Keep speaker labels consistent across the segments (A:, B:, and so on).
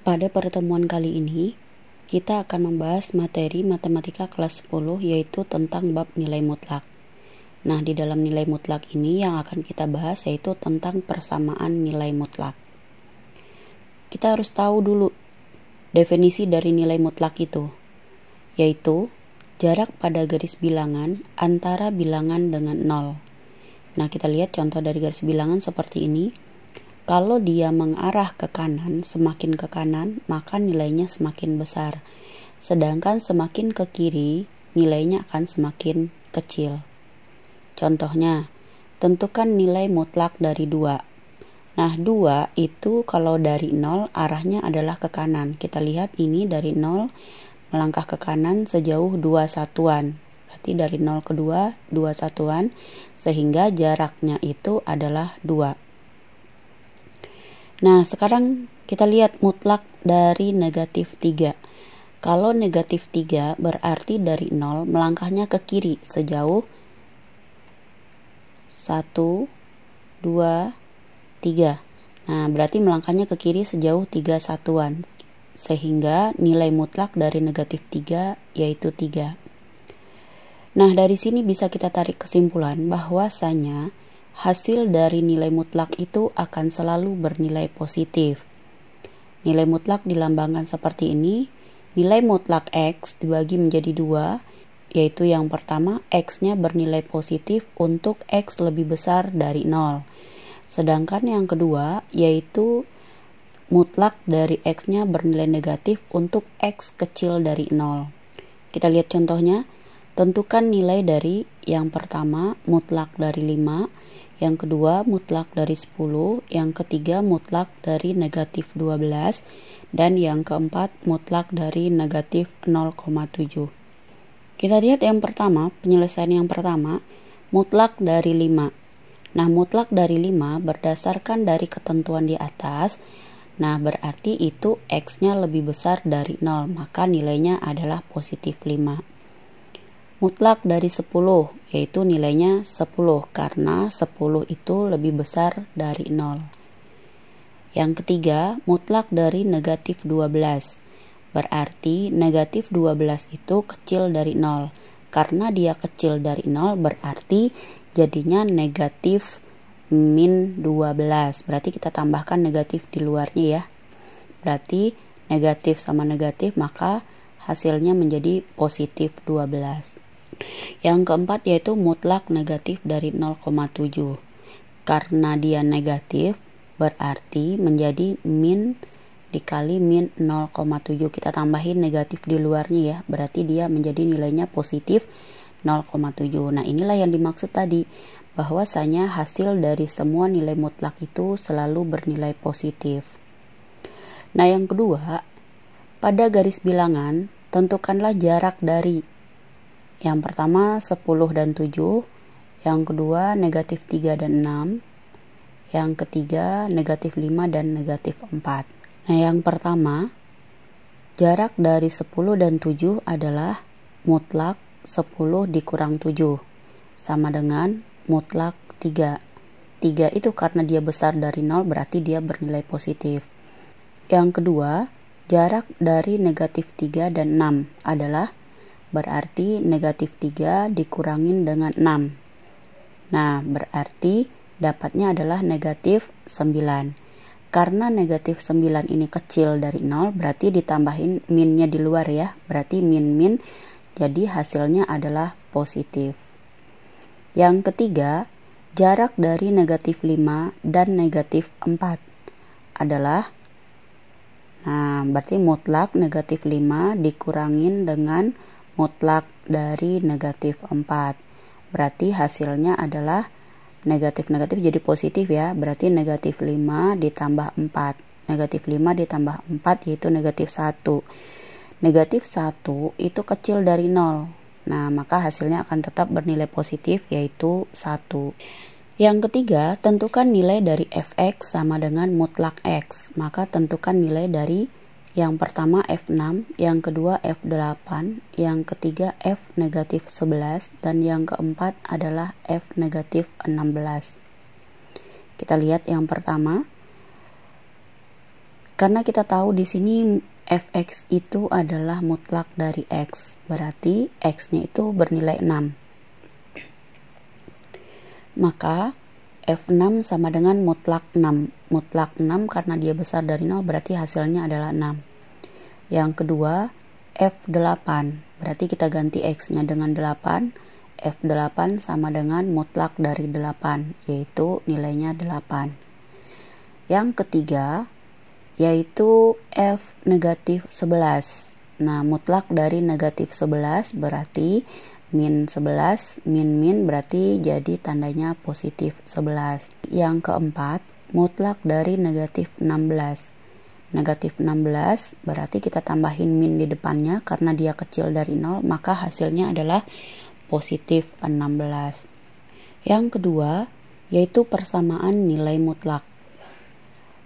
A: Pada pertemuan kali ini, kita akan membahas materi matematika kelas 10 yaitu tentang bab nilai mutlak. Nah, di dalam nilai mutlak ini yang akan kita bahas yaitu tentang persamaan nilai mutlak. Kita harus tahu dulu definisi dari nilai mutlak itu, yaitu jarak pada garis bilangan antara bilangan dengan 0. Nah, kita lihat contoh dari garis bilangan seperti ini. Kalau dia mengarah ke kanan, semakin ke kanan, maka nilainya semakin besar. Sedangkan semakin ke kiri, nilainya akan semakin kecil. Contohnya, tentukan nilai mutlak dari 2. Nah, 2 itu kalau dari 0 arahnya adalah ke kanan. Kita lihat ini dari 0 melangkah ke kanan sejauh 2 satuan. Berarti dari 0 ke 2, 2 satuan, sehingga jaraknya itu adalah 2. Nah, sekarang kita lihat mutlak dari negatif 3. Kalau negatif 3 berarti dari 0 melangkahnya ke kiri sejauh 1, 2, 3. Nah, berarti melangkahnya ke kiri sejauh 3 satuan. Sehingga nilai mutlak dari negatif 3 yaitu 3. Nah, dari sini bisa kita tarik kesimpulan bahwasanya hasil dari nilai mutlak itu akan selalu bernilai positif. Nilai mutlak dilambangkan seperti ini. Nilai mutlak X dibagi menjadi 2, yaitu yang pertama X-nya bernilai positif untuk X lebih besar dari 0. Sedangkan yang kedua yaitu mutlak dari X-nya bernilai negatif untuk X kecil dari 0. Kita lihat contohnya. Tentukan nilai dari yang pertama mutlak dari 5, yang kedua mutlak dari 10, yang ketiga mutlak dari negatif 12, dan yang keempat mutlak dari negatif 0,7. Kita lihat yang pertama, penyelesaian yang pertama, mutlak dari 5. Nah, mutlak dari 5 berdasarkan dari ketentuan di atas, nah berarti itu X-nya lebih besar dari 0, maka nilainya adalah positif 5. Mutlak dari 10, yaitu nilainya 10 karena 10 itu lebih besar dari 0. Yang ketiga, mutlak dari negatif 12. Berarti negatif 12 itu kecil dari 0. Karena dia kecil dari 0 berarti jadinya negatif min 12. Berarti kita tambahkan negatif di luarnya ya. Berarti negatif sama negatif maka hasilnya menjadi positif 12. Yang keempat yaitu mutlak negatif dari 0,7. Karena dia negatif berarti menjadi min dikali min 0,7. Kita tambahin negatif di luarnya ya. Berarti dia menjadi nilainya positif 0,7. Nah, inilah yang dimaksud tadi, bahwasanya hasil dari semua nilai mutlak itu selalu bernilai positif. Nah, yang kedua, pada garis bilangan tentukanlah jarak dari yang pertama 10 dan 7, yang kedua negatif 3 dan 6, yang ketiga negatif 5 dan negatif 4. Nah, yang pertama, jarak dari 10 dan 7 adalah mutlak 10 dikurang 7, sama dengan mutlak 3. 3 itu karena dia besar dari 0 berarti dia bernilai positif. Yang kedua, jarak dari negatif 3 dan 6 adalah berarti negatif 3 dikurangin dengan 6. Nah, berarti dapatnya adalah negatif 9. Karena negatif 9 ini kecil dari 0, berarti ditambahin minnya di luar ya. Berarti min-min, jadi hasilnya adalah positif. Yang ketiga, jarak dari negatif 5 dan negatif 4 adalah, nah berarti mutlak negatif 5 dikurangin dengan mutlak dari negatif 4. Berarti hasilnya adalah negatif-negatif jadi positif ya. Berarti negatif 5 ditambah 4. Negatif 5 ditambah 4 yaitu negatif 1. Negatif 1 itu kecil dari 0. Nah, maka hasilnya akan tetap bernilai positif yaitu 1. Yang ketiga, tentukan nilai dari fx sama dengan mutlak x. Maka tentukan nilai dari yang pertama F6, yang kedua F8, yang ketiga F negatif 11, dan yang keempat adalah F negatif 16. Kita lihat yang pertama, Karena kita tahu di sini fx itu adalah mutlak dari x, berarti x-nya itu bernilai 6. Maka f6 sama dengan mutlak 6. Mutlak 6 karena dia besar dari 0 berarti hasilnya adalah 6. Yang kedua, f8. Berarti kita ganti x-nya dengan 8. f8 sama dengan mutlak dari 8, yaitu nilainya 8. Yang ketiga, yaitu f negatif 11. Nah, mutlak dari negatif 11 berarti min 11, min berarti jadi tandanya positif 11. Yang keempat, mutlak dari negatif 16. Negatif 16 berarti kita tambahin min di depannya karena dia kecil dari 0, maka hasilnya adalah positif 16. Yang kedua, yaitu persamaan nilai mutlak.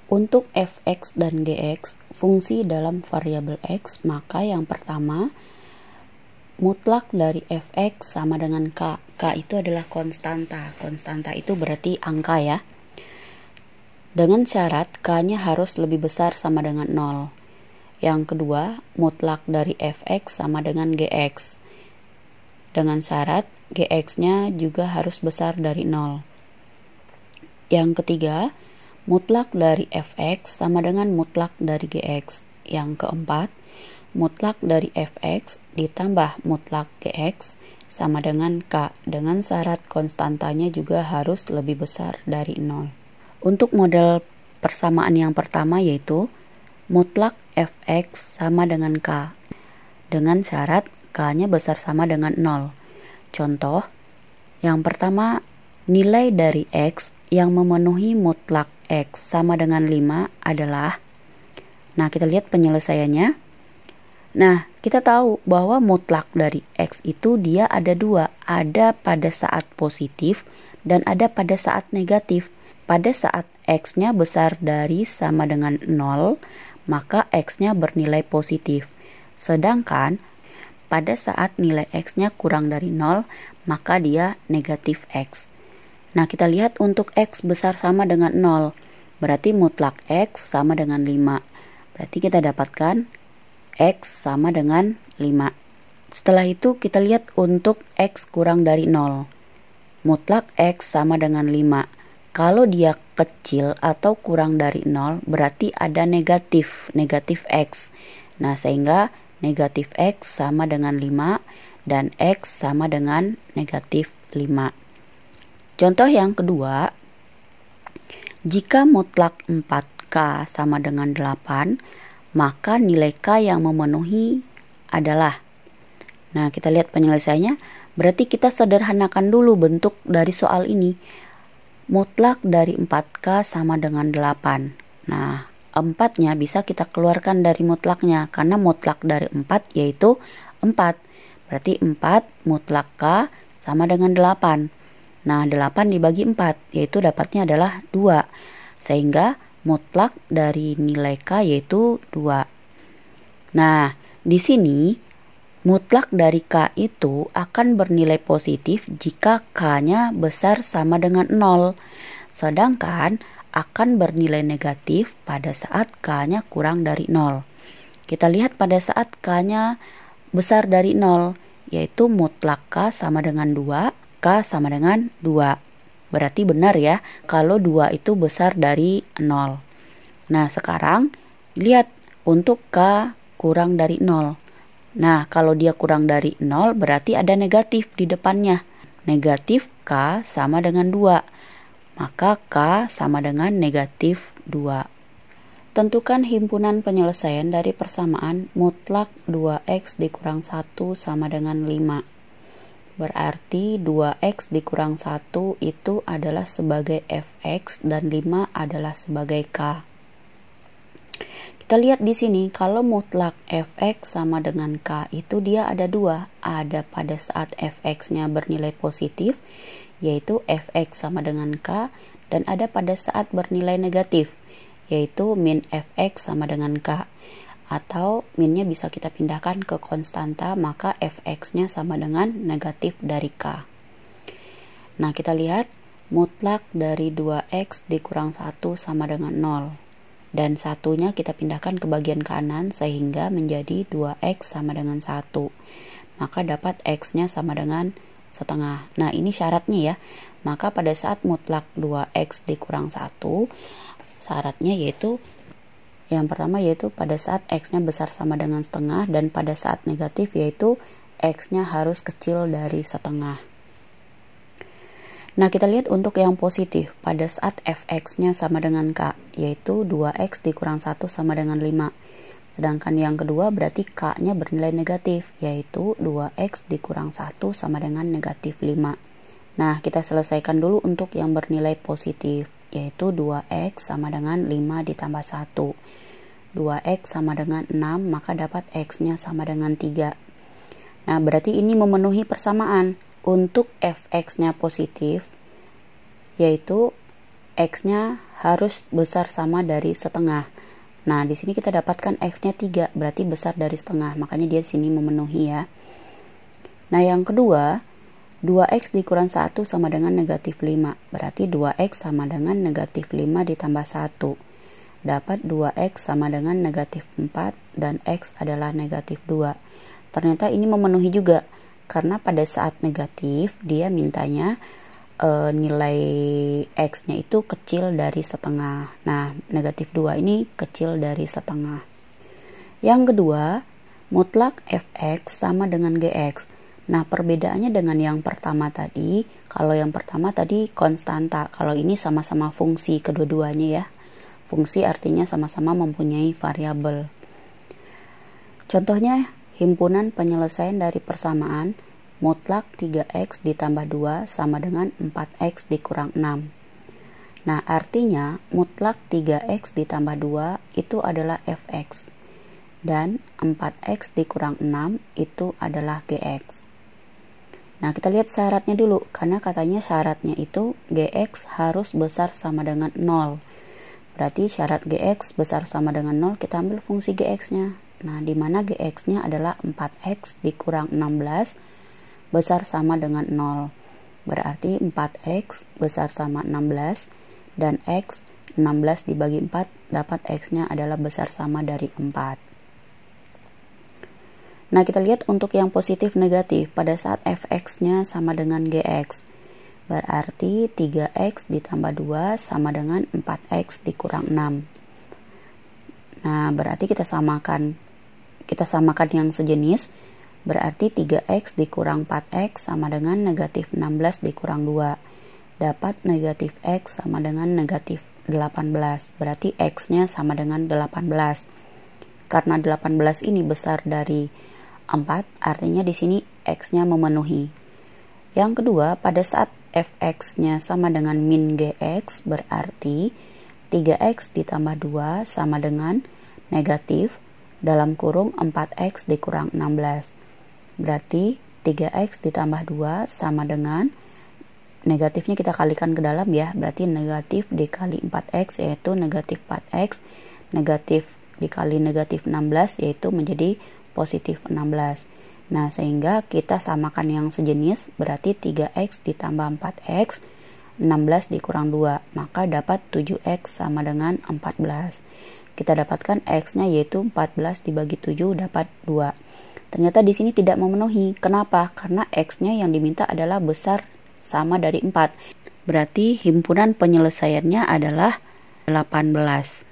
A: Untuk fx dan gx, fungsi dalam variabel x, maka yang pertama, mutlak dari fx sama dengan k. K itu adalah konstanta. Konstanta itu berarti angka ya. Dengan syarat k-nya harus lebih besar sama dengan 0. Yang kedua, mutlak dari fx sama dengan gx. Dengan syarat gx-nya juga harus besar dari 0. Yang ketiga, mutlak dari fx sama dengan mutlak dari gx. Yang keempat, mutlak dari fx ditambah mutlak gx sama dengan k, dengan syarat konstantanya juga harus lebih besar dari 0. Untuk model persamaan yang pertama yaitu mutlak fx sama dengan k, dengan syarat k-nya besar sama dengan 0. Contoh, yang pertama, nilai dari x yang memenuhi mutlak x sama dengan 5 adalah, nah kita lihat penyelesaiannya. Nah, kita tahu bahwa mutlak dari x itu dia ada dua, ada pada saat positif dan ada pada saat negatif. Pada saat x-nya besar dari sama dengan 0, maka x-nya bernilai positif. Sedangkan pada saat nilai x-nya kurang dari 0, maka dia negatif x. Nah, kita lihat untuk x besar sama dengan 0, berarti mutlak x sama dengan 5. Berarti kita dapatkan x sama dengan 5. Setelah itu kita lihat untuk x kurang dari 0. Mutlak x sama dengan 5. Kalau dia kecil atau kurang dari 0, berarti ada negatif x. Nah, sehingga negatif x sama dengan 5 dan x sama dengan negatif 5. Contoh yang kedua, jika mutlak 4k sama dengan 8, maka nilai k yang memenuhi adalah, nah kita lihat penyelesaiannya, berarti kita sederhanakan dulu bentuk dari soal ini. Mutlak dari 4k sama dengan 8. Nah, 4-nya bisa kita keluarkan dari mutlaknya, karena mutlak dari 4 yaitu 4. Berarti 4 mutlak k sama dengan 8. Nah, 8 dibagi 4, yaitu dapatnya adalah 2. Sehingga mutlak dari nilai k yaitu 2. Nah, di sini mutlak dari k itu akan bernilai positif jika k-nya besar sama dengan 0. Sedangkan akan bernilai negatif pada saat k-nya kurang dari 0. Kita lihat pada saat k-nya besar dari 0, yaitu mutlak k sama dengan 2. K sama dengan 2. Berarti benar ya, kalau 2 itu besar dari 0. Nah, sekarang lihat untuk K kurang dari 0. Nah, kalau dia kurang dari 0 berarti ada negatif di depannya. Negatif K sama dengan 2. Maka K sama dengan negatif 2. Tentukan himpunan penyelesaian dari persamaan mutlak 2x dikurang 1 sama dengan 5. Berarti 2x dikurang 1 itu adalah sebagai fx dan 5 adalah sebagai k. Kita lihat di sini kalau mutlak fx sama dengan k itu dia ada dua. Ada pada saat fx-nya bernilai positif, yaitu fx sama dengan k, dan ada pada saat bernilai negatif, yaitu min fx sama dengan k. Atau minnya bisa kita pindahkan ke konstanta, maka fx-nya sama dengan negatif dari k. Nah, kita lihat mutlak dari 2x dikurang 1 sama dengan 0. dan satunya kita pindahkan ke bagian kanan sehingga menjadi 2x sama dengan 1. Maka dapat x-nya sama dengan setengah. Nah, ini syaratnya ya. Maka pada saat mutlak 2x dikurang 1, syaratnya yaitu yang pertama yaitu pada saat x-nya besar sama dengan setengah, dan pada saat negatif yaitu x-nya harus kecil dari setengah. Nah, kita lihat untuk yang positif pada saat fx-nya sama dengan k, yaitu 2x dikurang 1 sama dengan 5. Sedangkan yang kedua berarti k-nya bernilai negatif, yaitu 2x dikurang 1 sama dengan negatif 5. Nah, kita selesaikan dulu untuk yang bernilai positif, yaitu 2x sama dengan 5 ditambah 1. 2x sama dengan 6, maka dapat x-nya sama dengan 3. Nah, berarti ini memenuhi persamaan. Untuk fx-nya positif, yaitu x-nya harus besar sama dari setengah. Nah, di sini kita dapatkan x-nya 3, berarti besar dari setengah, makanya dia di sini memenuhi ya. Nah, yang kedua, 2x dikurang 1 sama dengan negatif 5, berarti 2x sama dengan negatif 5 ditambah 1. Dapat 2x sama dengan negatif 4, dan x adalah negatif 2. Ternyata ini memenuhi juga, karena pada saat negatif dia mintanya nilai x-nya itu kecil dari setengah. Nah, negatif 2 ini kecil dari setengah. Yang kedua, mutlak fx sama dengan gx. Nah, perbedaannya dengan yang pertama tadi, kalau yang pertama tadi konstanta, kalau ini sama-sama fungsi kedua-duanya ya. Fungsi artinya sama-sama mempunyai variabel. Contohnya, himpunan penyelesaian dari persamaan mutlak 3x ditambah 2 sama dengan 4x dikurang 6. Nah, artinya mutlak 3x ditambah 2 itu adalah fx, dan 4x dikurang 6 itu adalah gx. Nah, kita lihat syaratnya dulu, karena katanya syaratnya itu gx harus besar sama dengan 0. Berarti syarat gx besar sama dengan 0, kita ambil fungsi gx-nya. Nah, di mana gx-nya adalah 4x dikurang 16 besar sama dengan 0. Berarti 4x besar sama 16, dan x 16 dibagi 4 dapat x-nya adalah besar sama dari 4. Nah, kita lihat untuk yang positif negatif pada saat fx-nya sama dengan gx. Berarti 3x ditambah 2 sama dengan 4x dikurang 6. Nah, berarti kita samakan yang sejenis, berarti 3x dikurang 4x sama dengan negatif 16 dikurang 2. Dapat negatif x sama dengan negatif 18, berarti x-nya sama dengan 18. Karena 18 ini besar dari 4, artinya di sini x-nya memenuhi. Yang kedua, pada saat fx-nya sama dengan min gx, berarti 3x ditambah 2 sama dengan negatif dalam kurung 4x dikurang 16. Berarti 3x ditambah 2 sama dengan negatifnya kita kalikan ke dalam ya. Berarti negatif dikali 4x yaitu negatif 4x. Negatif dikali negatif 16 yaitu menjadi positif 16. Nah, sehingga kita samakan yang sejenis, berarti 3x ditambah 4x, 16 dikurang 2, maka dapat 7x sama dengan 14. Kita dapatkan x-nya yaitu 14 dibagi 7 dapat 2. Ternyata di sini tidak memenuhi. Kenapa? Karena x-nya yang diminta adalah besar sama dari 4. Berarti himpunan penyelesaiannya adalah 18.